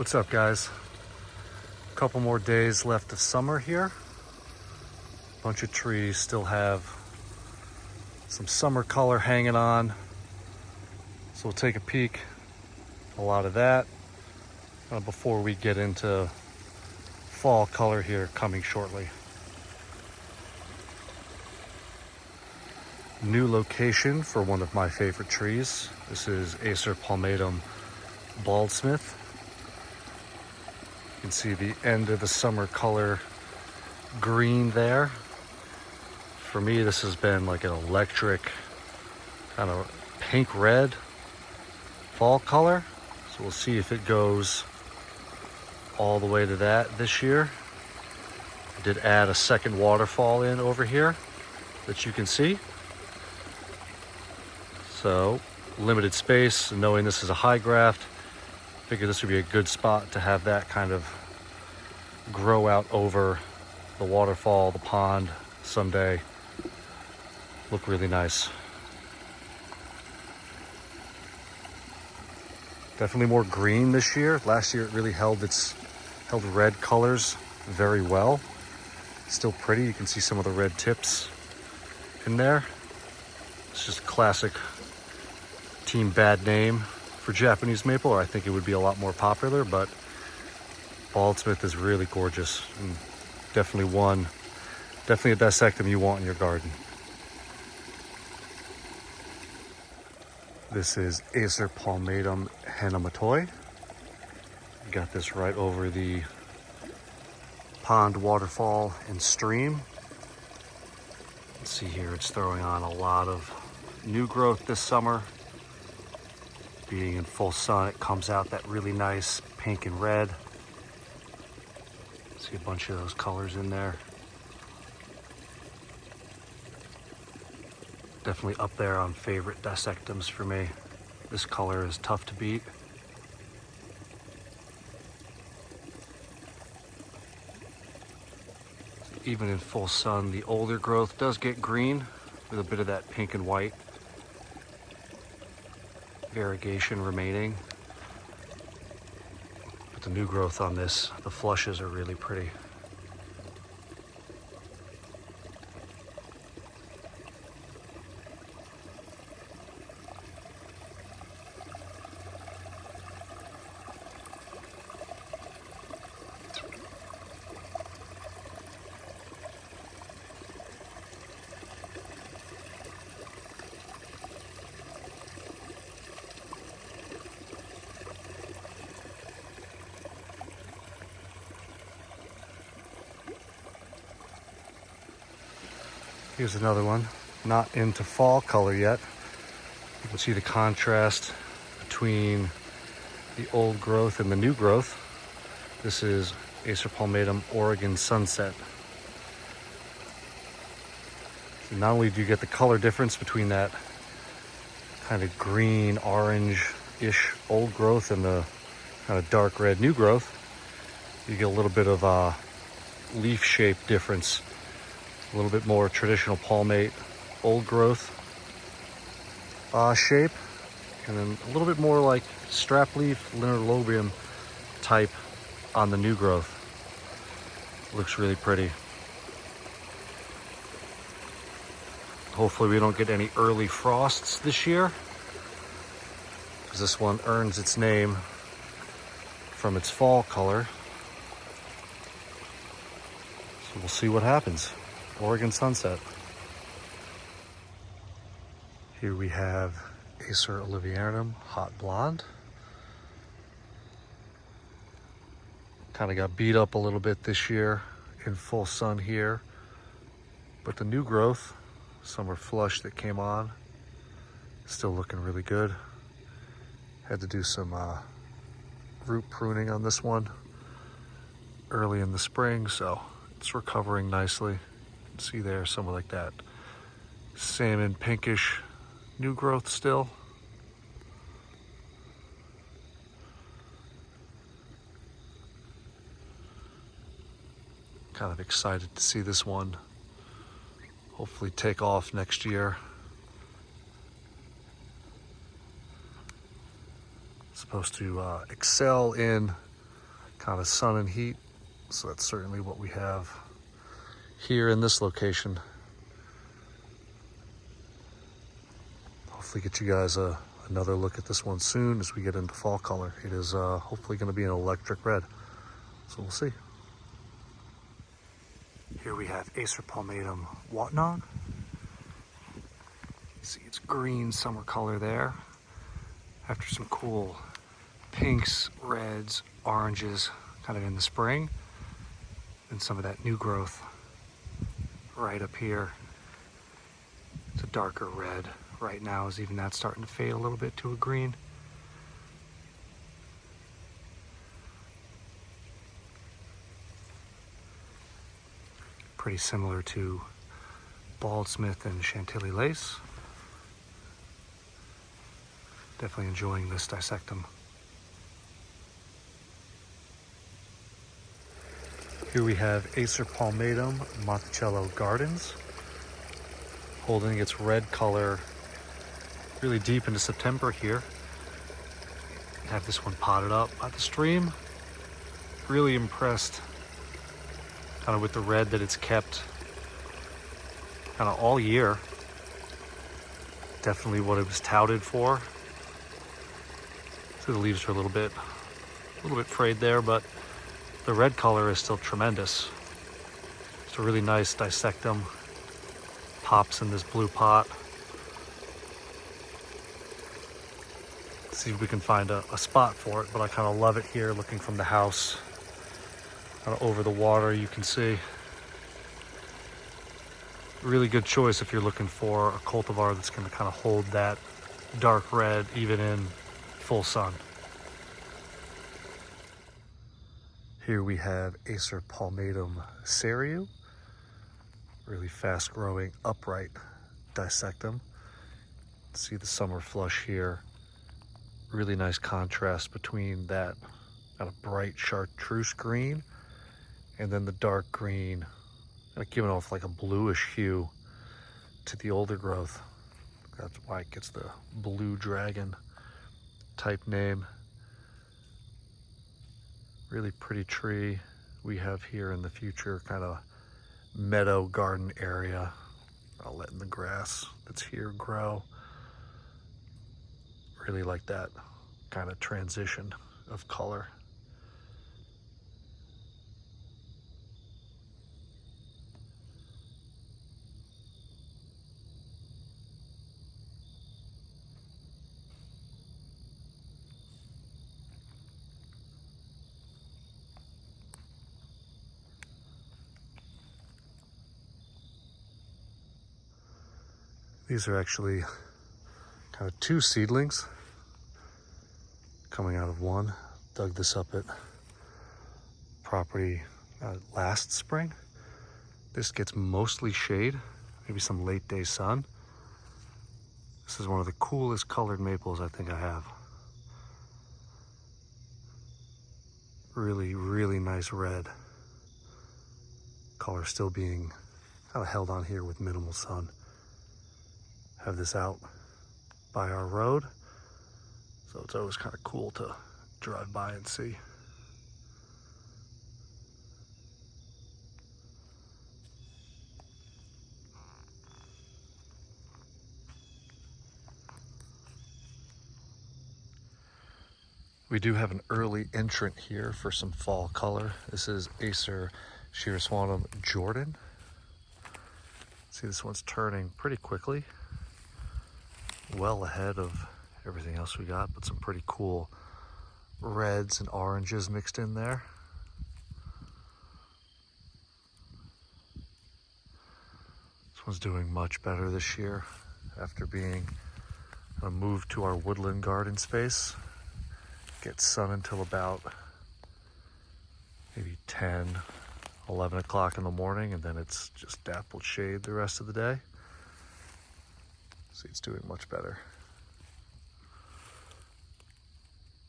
What's up, guys? A couple more days left of summer here. A bunch of trees still have some summer color hanging on. So we'll take a peek, a lot of that, before we get into fall color here coming shortly. New location for one of my favorite trees. This is Acer palmatum Baldsmith. You can see the end of the summer color green there. For me, this has been like an electric kind of pink red fall color. So we'll see if it goes all the way to that this year. I did add a second waterfall in over here that you can see. So limited space, and knowing this is a high graft, figured this would be a good spot to have that kind of grow out over the waterfall, the pond someday. Look really nice. Definitely more green this year. Last year it really held red colors very well. Still pretty. You can see some of the red tips in there. It's just a classic team bad name for Japanese maple, or I think it would be a lot more popular, but Baldsmith is really gorgeous and definitely a dissectum you want in your garden. This is Acer palmatum Hana matoi. Got this right over the pond, waterfall, and stream. Let's see here, it's throwing on a lot of new growth this summer. Being in full sun, it comes out that really nice pink and red. See a bunch of those colors in there. Definitely up there on favorite dissectums for me. This color is tough to beat. Even in full sun, the older growth does get green with a bit of that pink and white variegation remaining. But the new growth on this, the flushes are really pretty. Here's another one, not into fall color yet. You can see the contrast between the old growth and the new growth. This is Acer palmatum Oregon Sunset. So not only do you get the color difference between that kind of green, orange-ish old growth and the kind of dark red new growth, you get a little bit of a leaf shape difference. A little bit more traditional palmate old growth shape, and then a little bit more like strap leaf linear type on the new growth. Looks really pretty. Hopefully we don't get any early frosts this year, because this one earns its name from its fall color. So we'll see what happens. Oregon Sunset. Here we have Acer oliverianum hot blonde. Kind of got beat up a little bit this year in full sun here, but the new growth, summer flush that came on, still looking really good. Had to do some root pruning on this one early in the spring, so it's recovering nicely. See there some of like that salmon pinkish new growth still. Kind of excited to see this one hopefully take off next year. Supposed to excel in kind of sun and heat. So that's certainly what we have here in this location. Hopefully get you guys another look at this one soon as we get into fall color. It is hopefully going to be an electric red. So we'll see. Here we have Acer palmatum Watnong. See, it's green summer color there. After some cool pinks, reds, oranges, kind of in the spring. And some of that new growth right up here. It's a darker red right now, is even that starting to fade a little bit to a green. Pretty similar to Baldsmith and Chantilly lace. Definitely enjoying this dissectum. Here we have Acer palmatum Monticello Gardens, holding its red color really deep into September here. Have this one potted up by the stream. Really impressed kind of with the red that it's kept kind of all year. Definitely what it was touted for. So the leaves are a little bit frayed there, but the red color is still tremendous. It's a really nice dissectum. Pops in this blue pot. See if we can find a spot for it, but I kind of love it here looking from the house. Kind of over the water, you can see. Really good choice if you're looking for a cultivar that's going to kind of hold that dark red even in full sun. Here we have Acer palmatum Seriyu. Really fast growing upright dissectum. See the summer flush here. Really nice contrast between that kind of bright chartreuse green and then the dark green, kind of giving off like a bluish hue to the older growth. That's why it gets the blue dragon type name. Really pretty tree we have here in the future, kind of meadow garden area. I'll let the grass that's here grow. Really like that kind of transition of color. These are actually kind of two seedlings coming out of one. Dug this up at property last spring. This gets mostly shade, maybe some late day sun. This is one of the coolest colored maples I think I have. Really, really nice red. Color still being kind of held on here with minimal sun. Have this out by our road, so it's always kind of cool to drive by and see. We do have an early entrant here for some fall color. This is Acer shirasawanum Jordan. See, this one's turning pretty quickly. Well ahead of everything else we got, but some pretty cool reds and oranges mixed in there. This one's doing much better this year after being moved to our woodland garden space. Gets sun until about maybe 10, 11 o'clock in the morning, and then it's just dappled shade the rest of the day. See, it's doing much better.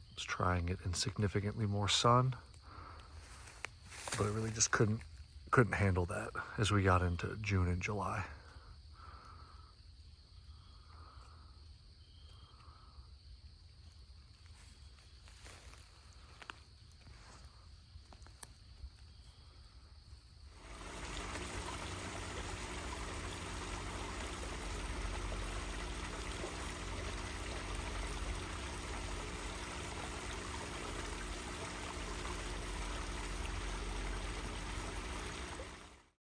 I was trying it in significantly more sun, but it really just couldn't handle that as we got into June and July.